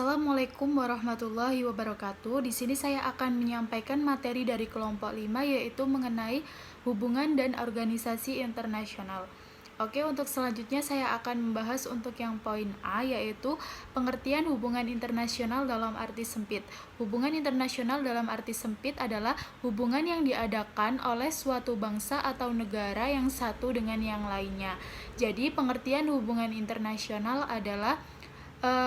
Assalamualaikum warahmatullahi wabarakatuh. Di sini saya akan menyampaikan materi dari kelompok 5 yaitu mengenai hubungan dan organisasi internasional. Oke, untuk selanjutnya saya akan membahas untuk yang poin A yaitu pengertian hubungan internasional dalam arti sempit. Hubungan internasional dalam arti sempit adalah hubungan yang diadakan oleh suatu bangsa atau negara yang satu dengan yang lainnya. Jadi, pengertian hubungan internasional adalah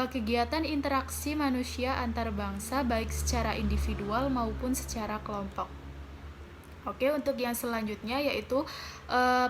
kegiatan interaksi manusia antar bangsa baik secara individual maupun secara kelompok. Oke, untuk yang selanjutnya yaitu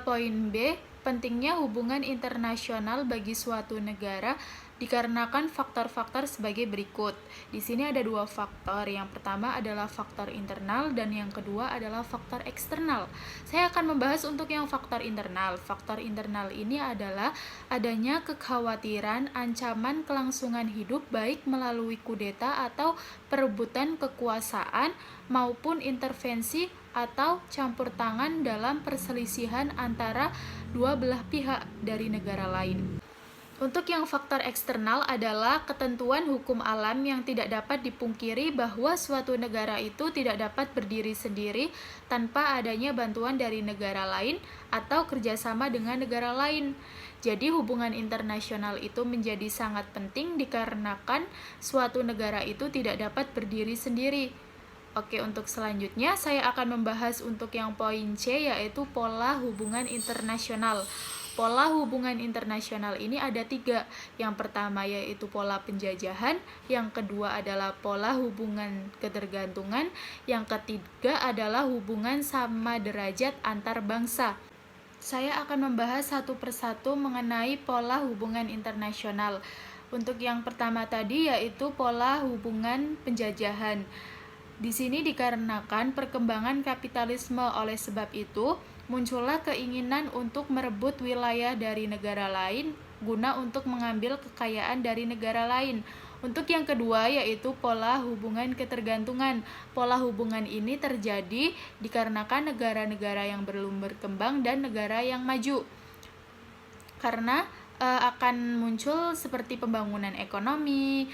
poin B, pentingnya hubungan internasional bagi suatu negara dikarenakan faktor-faktor sebagai berikut. Di sini ada dua faktor. Yang pertama adalah faktor internal dan yang kedua adalah faktor eksternal. Saya akan membahas untuk yang faktor internal. Faktor internal ini adalah adanya kekhawatiran ancaman kelangsungan hidup baik melalui kudeta atau perebutan kekuasaan maupun intervensi atau campur tangan dalam perselisihan antara dua belah pihak dari negara lain. Untuk yang faktor eksternal adalah ketentuan hukum alam yang tidak dapat dipungkiri bahwa suatu negara itu tidak dapat berdiri sendiri tanpa adanya bantuan dari negara lain atau kerjasama dengan negara lain. Jadi hubungan internasional itu menjadi sangat penting dikarenakan suatu negara itu tidak dapat berdiri sendiri. Oke, untuk selanjutnya saya akan membahas untuk yang poin C yaitu pola hubungan internasional. Pola hubungan internasional ini ada tiga. Yang pertama yaitu pola penjajahan, yang kedua adalah pola hubungan ketergantungan, yang ketiga adalah hubungan sama derajat antar bangsa. Saya akan membahas satu persatu mengenai pola hubungan internasional. Untuk yang pertama tadi yaitu pola hubungan penjajahan. Di sini dikarenakan perkembangan kapitalisme, oleh sebab itu muncullah keinginan untuk merebut wilayah dari negara lain guna untuk mengambil kekayaan dari negara lain. Untuk yang kedua yaitu pola hubungan ketergantungan. Pola hubungan ini terjadi dikarenakan negara-negara yang belum berkembang dan negara yang maju. Karena akan muncul seperti pembangunan ekonomi,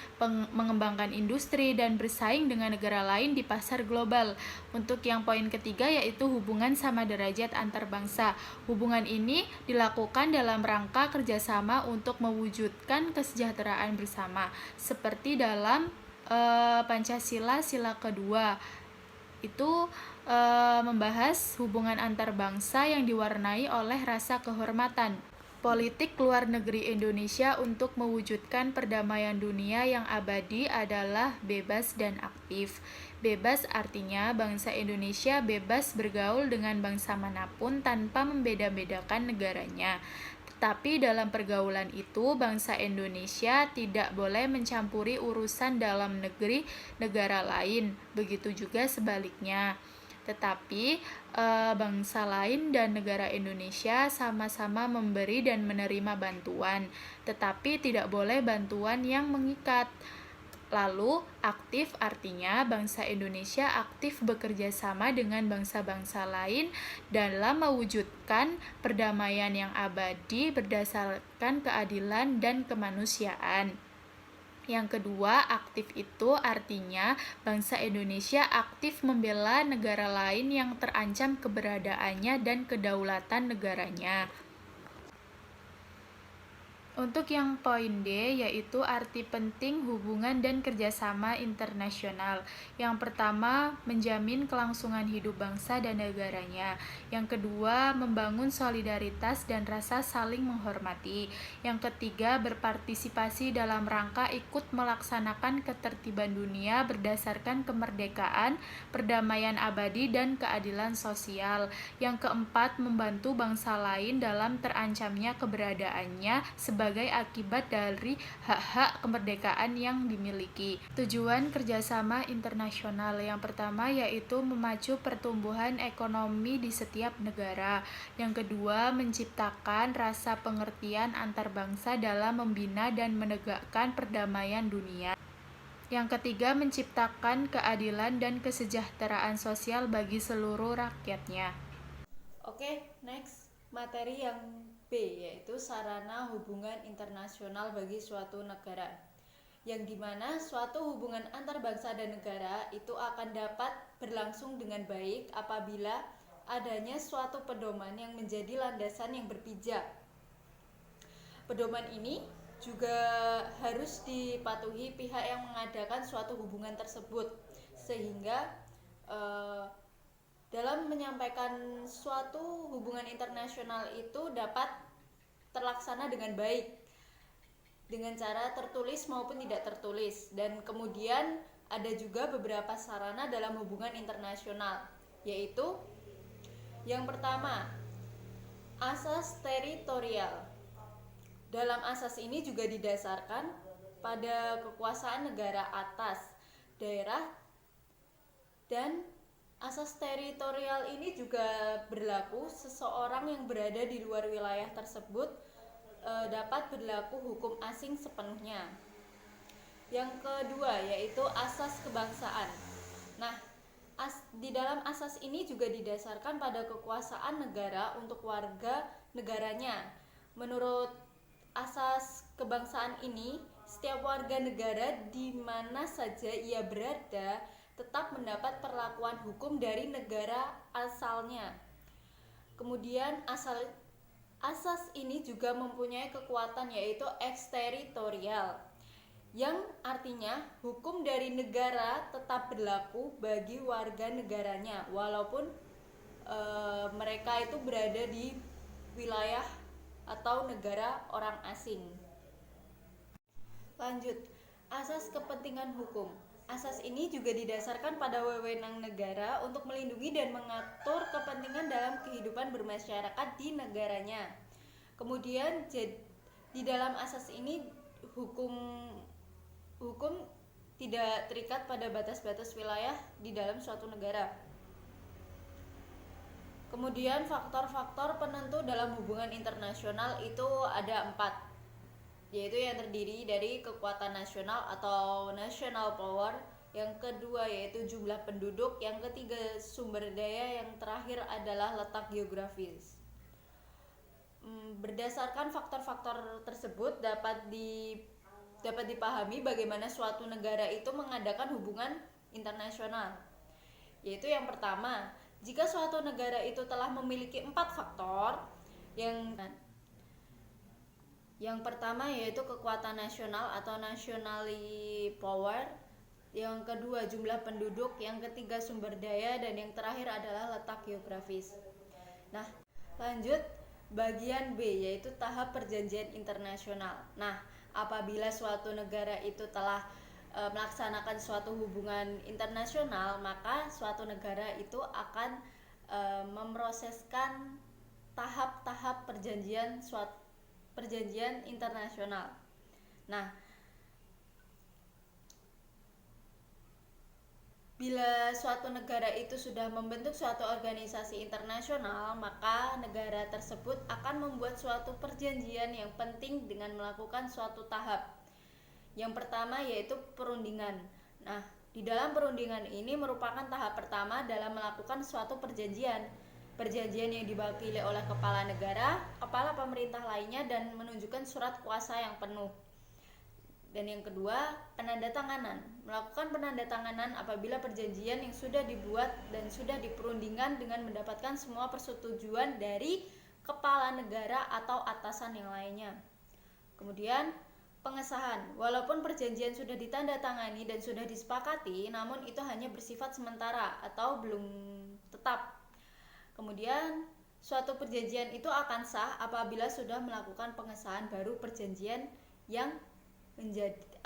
mengembangkan industri, dan bersaing dengan negara lain di pasar global. Untuk yang poin ketiga yaitu hubungan sama derajat antar bangsa. Hubungan ini dilakukan dalam rangka kerjasama untuk mewujudkan kesejahteraan bersama, seperti dalam Pancasila Sila kedua. Itu membahas hubungan antar bangsa yang diwarnai oleh rasa kehormatan. Politik luar negeri Indonesia untuk mewujudkan perdamaian dunia yang abadi adalah bebas dan aktif. Bebas artinya bangsa Indonesia bebas bergaul dengan bangsa manapun tanpa membeda-bedakan negaranya. Tetapi dalam pergaulan itu, bangsa Indonesia tidak boleh mencampuri urusan dalam negeri negara lain. Begitu juga sebaliknya. Tetapi bangsa lain dan negara Indonesia sama-sama memberi dan menerima bantuan, tetapi tidak boleh bantuan yang mengikat. Lalu, aktif artinya bangsa Indonesia aktif bekerja sama dengan bangsa-bangsa lain dalam mewujudkan perdamaian yang abadi berdasarkan keadilan dan kemanusiaan. Yang kedua, aktif itu artinya bangsa Indonesia aktif membela negara lain yang terancam keberadaannya dan kedaulatan negaranya. Untuk yang poin D yaitu arti penting hubungan dan kerjasama internasional. Yang pertama, menjamin kelangsungan hidup bangsa dan negaranya. Yang kedua, membangun solidaritas dan rasa saling menghormati. Yang ketiga, berpartisipasi dalam rangka ikut melaksanakan ketertiban dunia berdasarkan kemerdekaan, perdamaian abadi, dan keadilan sosial. Yang keempat, membantu bangsa lain dalam terancamnya keberadaannya sebagai akibat dari hak-hak kemerdekaan yang dimiliki. Tujuan kerjasama internasional yang pertama yaitu memacu pertumbuhan ekonomi di setiap negara. Yang kedua, menciptakan rasa pengertian antar bangsa dalam membina dan menegakkan perdamaian dunia. Yang ketiga, menciptakan keadilan dan kesejahteraan sosial bagi seluruh rakyatnya. Oke, next. Materi yang B yaitu sarana hubungan internasional bagi suatu negara. yang dimana suatu hubungan antar bangsa dan negara itu akan dapat berlangsung dengan baik apabila adanya suatu pedoman yang menjadi landasan yang berpijak. Pedoman ini juga harus dipatuhi pihak yang mengadakan suatu hubungan tersebut, sehingga dalam menyampaikan suatu hubungan internasional itu dapat terlaksana dengan baik dengan cara tertulis maupun tidak tertulis. Dan kemudian ada juga beberapa sarana dalam hubungan internasional, yaitu yang pertama, asas teritorial. Dalam asas ini juga didasarkan pada kekuasaan negara atas daerah, dan asas teritorial ini juga berlaku seseorang yang berada di luar wilayah tersebut dapat berlaku hukum asing sepenuhnya. Yang kedua yaitu asas kebangsaan. Nah, di dalam asas ini juga didasarkan pada kekuasaan negara untuk warga negaranya. Menurut asas kebangsaan ini, setiap warga negara di mana saja ia berada tetap mendapat perlakuan hukum dari negara asalnya. Kemudian asas ini juga mempunyai kekuatan yaitu eksteritorial, yang artinya hukum dari negara tetap berlaku bagi warga negaranya walaupun mereka itu berada di wilayah atau negara orang asing. Lanjut, asas kepentingan hukum. Asas ini juga didasarkan pada wewenang negara untuk melindungi dan mengatur kepentingan dalam kehidupan bermasyarakat di negaranya. Kemudian di dalam asas ini hukum tidak terikat pada batas-batas wilayah di dalam suatu negara. Kemudian faktor-faktor penentu dalam hubungan internasional itu ada 4, yaitu yang terdiri dari kekuatan nasional atau national power, yang kedua yaitu jumlah penduduk, yang ketiga sumber daya, yang terakhir adalah letak geografis. Berdasarkan faktor-faktor tersebut dapat dipahami bagaimana suatu negara itu mengadakan hubungan internasional. Yaitu yang pertama, jika suatu negara itu telah memiliki 4 faktor, yang pertama yaitu kekuatan nasional atau nationally power, yang kedua jumlah penduduk, yang ketiga sumber daya, dan yang terakhir adalah letak geografis. Nah, lanjut bagian B yaitu tahap perjanjian internasional. Nah, apabila suatu negara itu telah melaksanakan suatu hubungan internasional, maka suatu negara itu akan memproseskan tahap-tahap perjanjian internasional. Nah, bila suatu negara itu sudah membentuk suatu organisasi internasional, maka negara tersebut akan membuat suatu perjanjian yang penting dengan melakukan suatu tahap. Yang pertama yaitu perundingan. Nah, di dalam perundingan ini merupakan tahap pertama dalam melakukan suatu perjanjian. Perjanjian yang diwakili oleh kepala negara, kepala pemerintah lainnya, dan menunjukkan surat kuasa yang penuh. Dan yang kedua, penandatanganan. Melakukan penandatanganan apabila perjanjian yang sudah dibuat dan sudah diperundingkan dengan mendapatkan semua persetujuan dari kepala negara atau atasan yang lainnya. Kemudian, pengesahan. Walaupun perjanjian sudah ditandatangani dan sudah disepakati, namun itu hanya bersifat sementara atau belum tetap. Kemudian, suatu perjanjian itu akan sah apabila sudah melakukan pengesahan baru perjanjian yang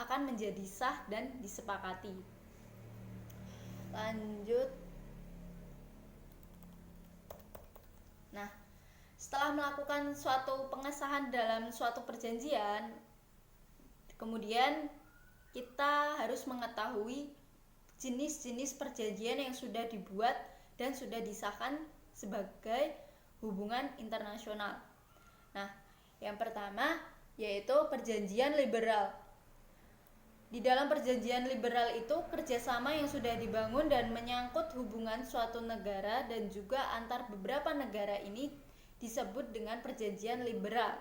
akan menjadi sah dan disepakati. Lanjut. Nah, setelah melakukan suatu pengesahan dalam suatu perjanjian, kemudian kita harus mengetahui jenis-jenis perjanjian yang sudah dibuat dan sudah disahkan sebagai hubungan internasional. Nah, yang pertama yaitu perjanjian liberal. Di dalam perjanjian liberal itu kerjasama yang sudah dibangun dan menyangkut hubungan suatu negara dan juga antar beberapa negara ini disebut dengan perjanjian liberal.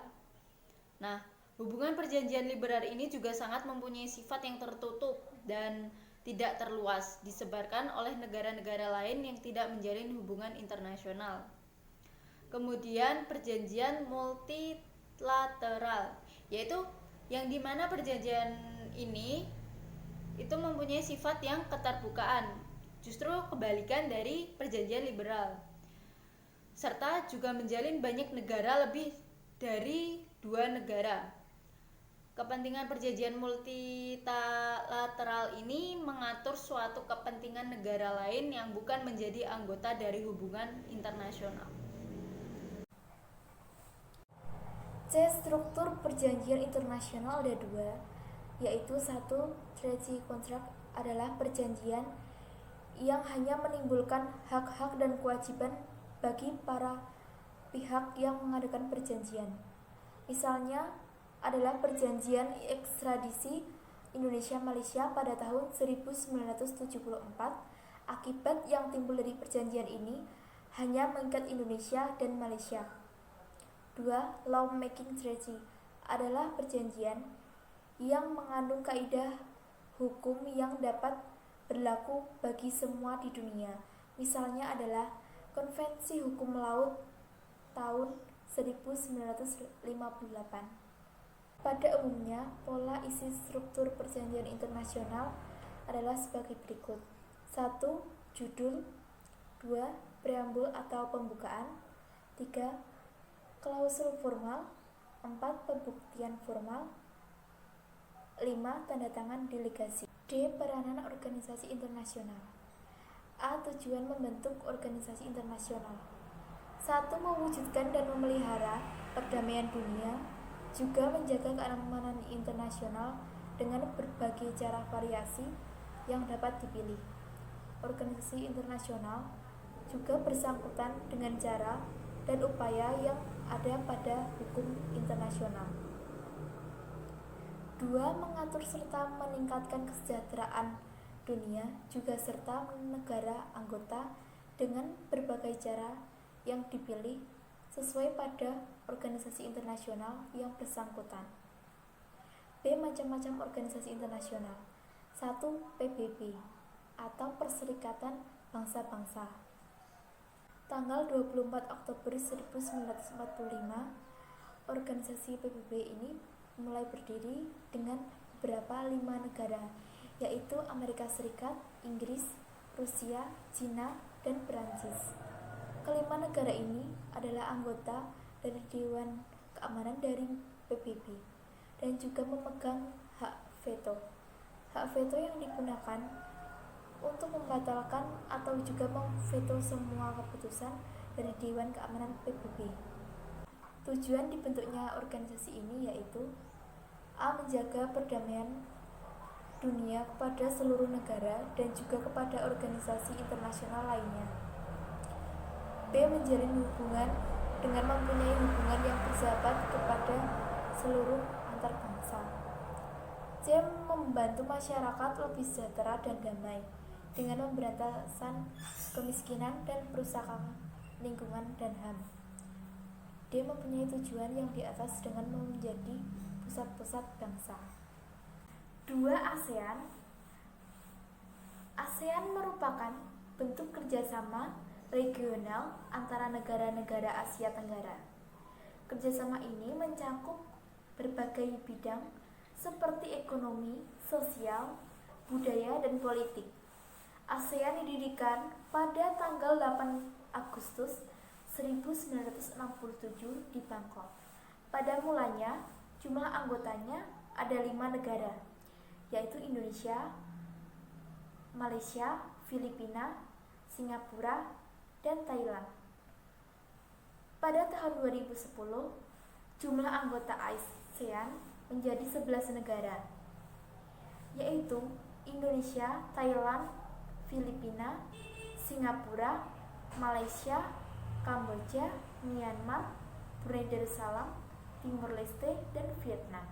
Nah, Hubungan perjanjian liberal ini juga sangat mempunyai sifat yang tertutup dan tidak terluas, disebarkan oleh negara-negara lain yang tidak menjalin hubungan internasional. Kemudian perjanjian multilateral, yaitu yang dimana perjanjian ini itu mempunyai sifat yang keterbukaan, justru kebalikan dari perjanjian liberal, serta juga menjalin banyak negara, lebih dari 2 negara. Kepentingan perjanjian multilateral ini mengatur suatu kepentingan negara lain yang bukan menjadi anggota dari hubungan internasional. C. Struktur perjanjian internasional ada 2, yaitu 1. Treaty contract adalah perjanjian yang hanya menimbulkan hak-hak dan kewajiban bagi para pihak yang mengadakan perjanjian. Misalnya adalah perjanjian ekstradisi Indonesia-Malaysia pada tahun 1974. Akibat yang timbul dari perjanjian ini hanya mengikat Indonesia dan Malaysia. 2. Law-making treaty adalah perjanjian yang mengandung kaidah hukum yang dapat berlaku bagi semua di dunia. Misalnya adalah Konvensi Hukum Laut tahun 1958. Pada umumnya, pola isi struktur perjanjian internasional adalah sebagai berikut. 1. Judul. 2. Preambul atau pembukaan. 3. Klausul formal. 4. Pembuktian formal. 5. Tanda tangan delegasi. D. Peranan organisasi internasional. A. Tujuan membentuk organisasi internasional. 1. Mewujudkan dan memelihara perdamaian dunia, juga menjaga keamanan internasional dengan berbagai cara variasi yang dapat dipilih. Organisasi internasional juga bersangkutan dengan cara dan upaya yang ada pada hukum internasional. 2. Mengatur serta meningkatkan kesejahteraan dunia juga serta negara anggota dengan berbagai cara yang dipilih sesuai pada organisasi internasional yang bersangkutan. B. Macam-macam organisasi internasional. 1. PBB atau Perserikatan Bangsa-Bangsa. Tanggal 24 Oktober 1945, organisasi PBB ini mulai berdiri dengan beberapa 5 negara, yaitu Amerika Serikat, Inggris, Rusia, Cina, dan Perancis. Kelima negara ini adalah anggota dari Dewan Keamanan dari PBB dan juga memegang hak veto. Hak veto yang digunakan untuk membatalkan atau juga memveto semua keputusan dari Dewan Keamanan PBB. Tujuan dibentuknya organisasi ini yaitu A. Menjaga perdamaian dunia kepada seluruh negara dan juga kepada organisasi internasional lainnya. B. Menjalin hubungan dengan mempunyai hubungan yang bersahabat kepada seluruh antar bangsa. C. Membantu masyarakat lebih sejahtera dan damai dengan pemberantasan kemiskinan dan perusakan lingkungan dan HAM. D. Mempunyai tujuan yang di atas dengan menjadi pusat-pusat bangsa. 2. ASEAN. ASEAN merupakan bentuk kerjasama regional antara negara-negara Asia Tenggara. Kerjasama ini mencakup berbagai bidang seperti ekonomi, sosial, budaya, dan politik. ASEAN didirikan pada tanggal 8 Agustus 1967 di Bangkok. Pada mulanya, jumlah anggotanya ada 5 negara, yaitu Indonesia, Malaysia, Filipina, Singapura, dan Thailand. Pada tahun 2010, jumlah anggota ASEAN menjadi 11 negara, yaitu Indonesia, Thailand, Filipina, Singapura, Malaysia, Kamboja, Myanmar, Brunei Darussalam, Timor Leste, dan Vietnam.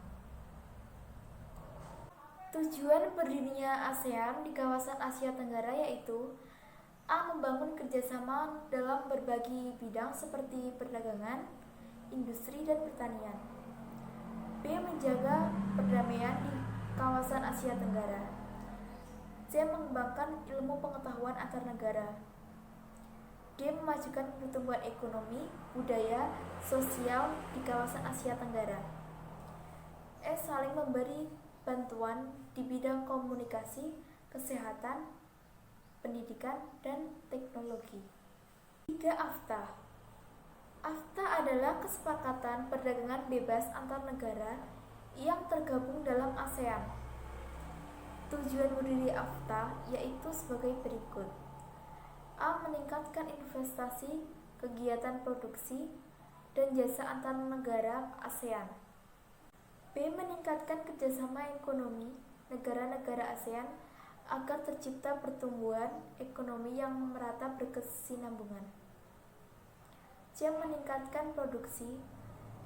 Tujuan berdirinya ASEAN di kawasan Asia Tenggara yaitu A. Membangun kerjasama dalam berbagai bidang seperti perdagangan, industri, dan pertanian. B. Menjaga perdamaian di kawasan Asia Tenggara. C. Mengembangkan ilmu pengetahuan antar negara. D. Memajukan pertumbuhan ekonomi, budaya, sosial di kawasan Asia Tenggara. E. Saling memberi bantuan di bidang komunikasi, kesehatan, pendidikan, dan teknologi. 3. AFTA. AFTA adalah kesepakatan perdagangan bebas antar negara yang tergabung dalam ASEAN. Tujuan berdiri AFTA yaitu sebagai berikut. A. Meningkatkan investasi, kegiatan produksi, dan jasa antar negara ASEAN. B. Meningkatkan kerjasama ekonomi negara-negara ASEAN agar tercipta pertumbuhan ekonomi yang merata berkesinambungan. C. Meningkatkan produksi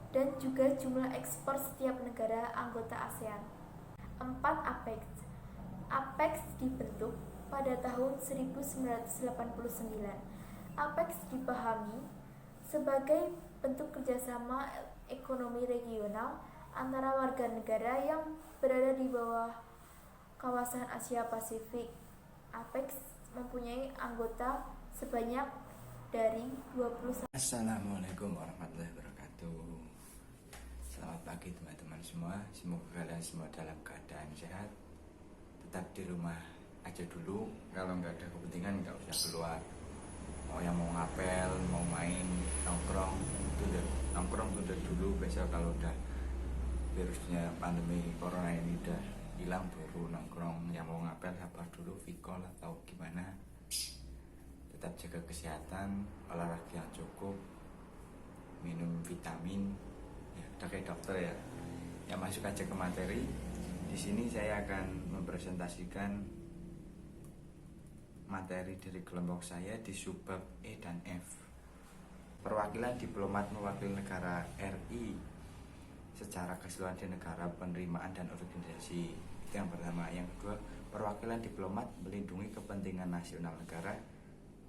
dan juga jumlah ekspor setiap negara anggota ASEAN. 4. APEC. APEC dibentuk pada tahun 1989. APEC dipahami sebagai bentuk kerjasama ekonomi regional antara warga negara yang berada di bawah kawasan Asia Pasifik. APEC mempunyai anggota sebanyak dari 21. Assalamualaikum warahmatullahi wabarakatuh. Selamat pagi teman-teman semua. Semoga kalian semua dalam keadaan sehat. Tetap di rumah aja dulu. Kalau nggak ada kepentingan nggak usah keluar. Mau yang mau ngapel, mau main, nongkrong, tunda dulu. Besok kalau udah virusnya pandemi corona ini udah hilang baru nongkrong. Yang mau ngapel sabar dulu, vikol atau gimana. Tetap jaga kesehatan, olahraga yang cukup, minum vitamin, ya udah kayak dokter ya. Ya masuk aja ke materi. Di sini saya akan mempresentasikan materi dari kelompok saya di subbab E dan F. Perwakilan diplomat mewakili negara RI secara keseluruhan di negara penerimaan dan organisasi. Itu yang pertama. Yang kedua, perwakilan diplomat melindungi kepentingan nasional negara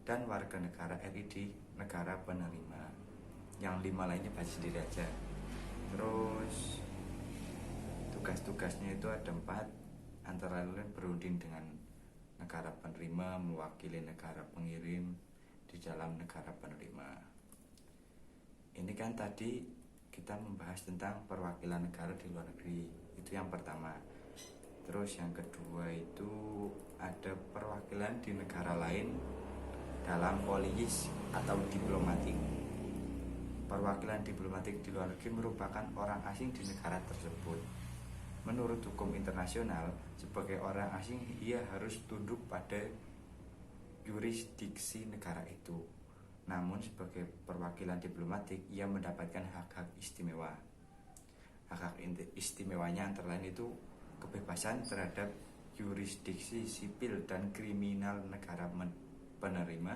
dan warga negara RI di negara penerima. Yang 5 lainnya baca sendiri aja. Terus tugas-tugasnya itu ada 4, antara lain berunding dengan negara penerima, mewakili negara pengirim di dalam negara penerima. Ini kan tadi kita membahas tentang perwakilan negara di luar negeri. Itu yang pertama. Terus yang kedua itu ada perwakilan di negara lain dalam politis atau diplomatik. Perwakilan diplomatik di luar negeri merupakan orang asing di negara tersebut. Menurut hukum internasional, sebagai orang asing ia harus tunduk pada yurisdiksi negara itu. Namun sebagai perwakilan diplomatik ia mendapatkan hak-hak istimewa. Hak-hak istimewanya antara lain itu kebebasan terhadap yurisdiksi sipil dan kriminal negara penerima,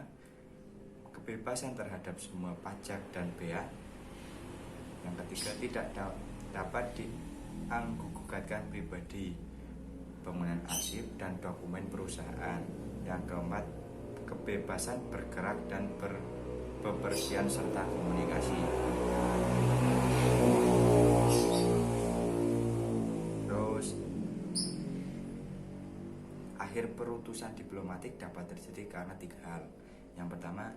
kebebasan terhadap semua pajak dan bea. Yang ketiga, tidak dapat dianggugatan pribadi, bangunan arsip dan dokumen perusahaan. Yang keempat, kebebasan bergerak dan bepergian serta komunikasi. Terus akhir perutusan diplomatik dapat terjadi karena 3 hal. Yang pertama,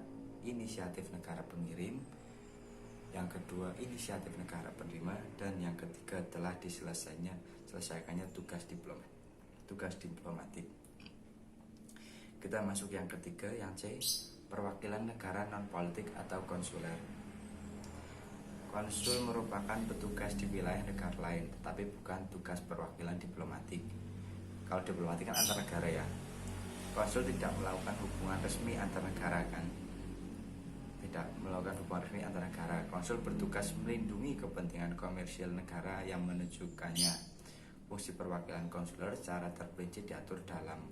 inisiatif negara pengirim. Yang kedua, inisiatif negara penerima. Dan yang ketiga, telah diselesaikannya tugas diplomatik. Kita masuk yang ketiga, yang C, perwakilan negara non-politik atau konsuler. Konsul merupakan petugas di wilayah negara lain, tetapi bukan tugas perwakilan diplomatik. Kalau diplomatik kan antar negara ya. Konsul tidak melakukan hubungan resmi antar negara kan. Tidak melakukan hubungan resmi antar negara. Konsul bertugas melindungi kepentingan komersial negara yang menunjukkannya. Fungsi perwakilan konsuler secara terperinci diatur dalam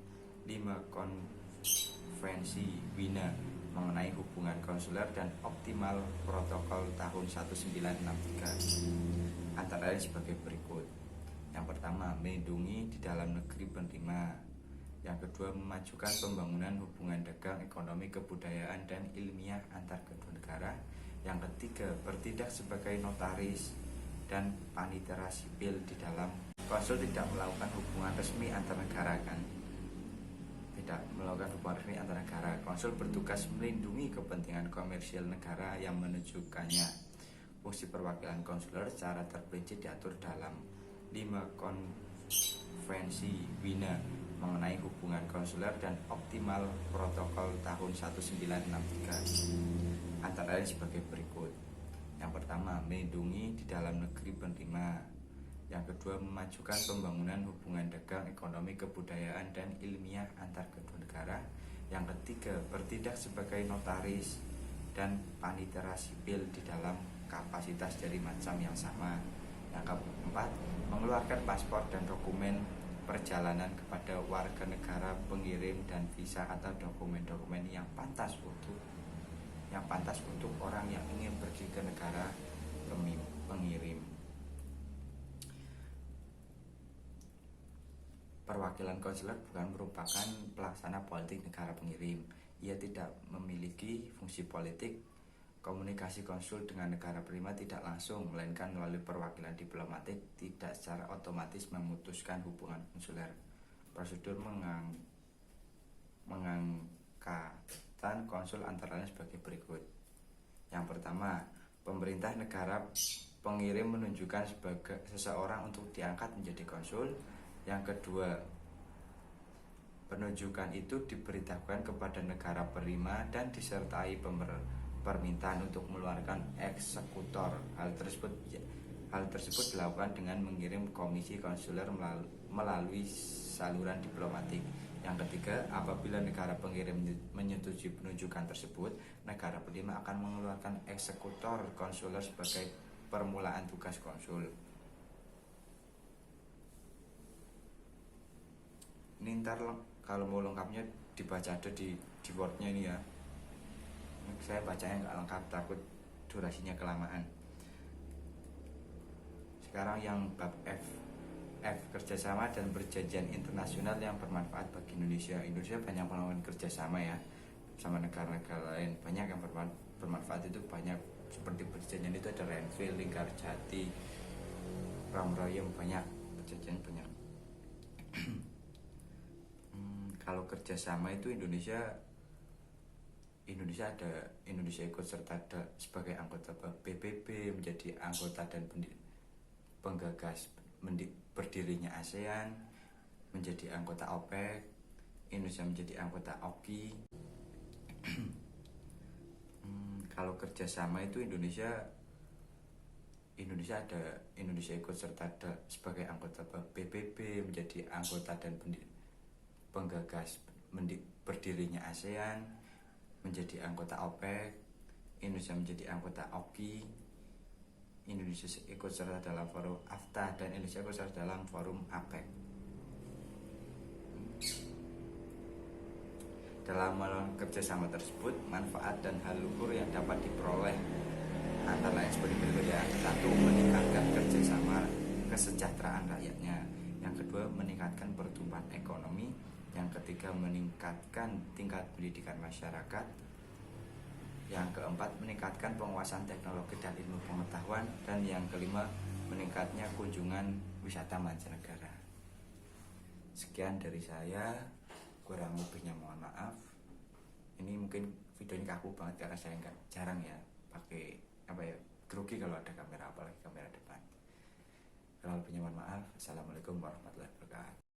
5 konvensi Wina mengenai hubungan konsuler dan optimal protokol tahun 1963. Antara lain sebagai berikut. Yang pertama, melindungi di dalam negeri penerima. Yang kedua, memajukan pembangunan hubungan dagang, ekonomi, kebudayaan, dan ilmiah antar kedua negara. Yang ketiga, bertindak sebagai notaris dan panitera sipil di dalam konsul tidak melakukan hubungan resmi antar negara kan. Tidak melakukan hubungan resmi antar negara. Konsul bertugas melindungi kepentingan komersial negara yang menunjukkannya. Fungsi perwakilan konsuler secara terperinci diatur dalam 5 konvensi Wina mengenai hubungan konsuler dan optimal protokol tahun 1963, antara lain sebagai berikut. Yang pertama, melindungi di dalam negeri penerima. Yang kedua, memajukan pembangunan hubungan dagang, ekonomi, kebudayaan, dan ilmiah antar kedua negara. Yang ketiga, bertindak sebagai notaris dan panitera sipil di dalam kapasitas dari macam yang sama. Yang keempat, mengeluarkan paspor dan dokumen perjalanan kepada warga negara pengirim dan visa atau dokumen-dokumen yang pantas untuk orang yang ingin pergi ke negara pengirim. Perwakilan konsuler bukan merupakan pelaksana politik negara pengirim. Ia tidak memiliki fungsi politik. Komunikasi konsul dengan negara penerima tidak langsung, melainkan melalui perwakilan diplomatik, tidak secara otomatis memutuskan hubungan konsuler. Prosedur mengangkatan konsul antara lain sebagai berikut. Yang pertama, pemerintah negara pengirim menunjukkan sebagai seseorang untuk diangkat menjadi konsul. Yang kedua, penunjukan itu diberitahukan kepada negara penerima dan disertai permintaan untuk mengeluarkan eksekutor. Hal tersebut dilakukan dengan mengirim komisi konsuler melalui saluran diplomatik. Yang ketiga, apabila negara pengirim menyetujui penunjukan tersebut, negara penerima akan mengeluarkan eksekutor konsuler sebagai permulaan tugas konsul. Ini ntar kalau mau lengkapnya dibaca ada di Word-nya ini ya. Saya bacanya nggak lengkap, takut durasinya kelamaan. Sekarang yang bab F, kerjasama dan perjanjian internasional yang bermanfaat bagi Indonesia. Indonesia banyak melakukan kerjasama ya sama negara-negara lain. Banyak yang bermanfaat itu banyak, seperti perjanjian itu ada Renville, Linggarjati, Ramrayem, banyak perjanjian banyak. Kalau kerjasama itu Indonesia ikut serta sebagai anggota PBB, menjadi anggota dan penggagas berdirinya ASEAN, menjadi anggota OPEC, Indonesia menjadi anggota OKI. Kalau kerjasama itu Indonesia ikut serta sebagai anggota PBB, menjadi anggota dan penggagas berdirinya ASEAN, menjadi anggota OPEC, Indonesia menjadi anggota OKI, Indonesia ikut serta dalam forum AFTA, dan Indonesia ikut serta dalam forum APEC. Dalam melakukan kerjasama tersebut, manfaat dan hal luhur yang dapat diperoleh antara lain seperti berikut ya. 1. Meningkatkan kerjasama kesejahteraan rakyatnya. Yang kedua, meningkatkan pertumbuhan ekonomi. Yang ketiga, meningkatkan tingkat pendidikan masyarakat. Yang keempat, meningkatkan penguasaan teknologi dan ilmu pengetahuan. Dan yang kelima, meningkatnya kunjungan wisata mancanegara. Sekian dari saya, kurang lebihnya mohon maaf. Ini mungkin video ini kaku banget karena saya jarang ya pakai grogi kalau ada kamera, apalagi kamera depan. Kurang lebihnya mohon maaf. Assalamualaikum warahmatullahi wabarakatuh.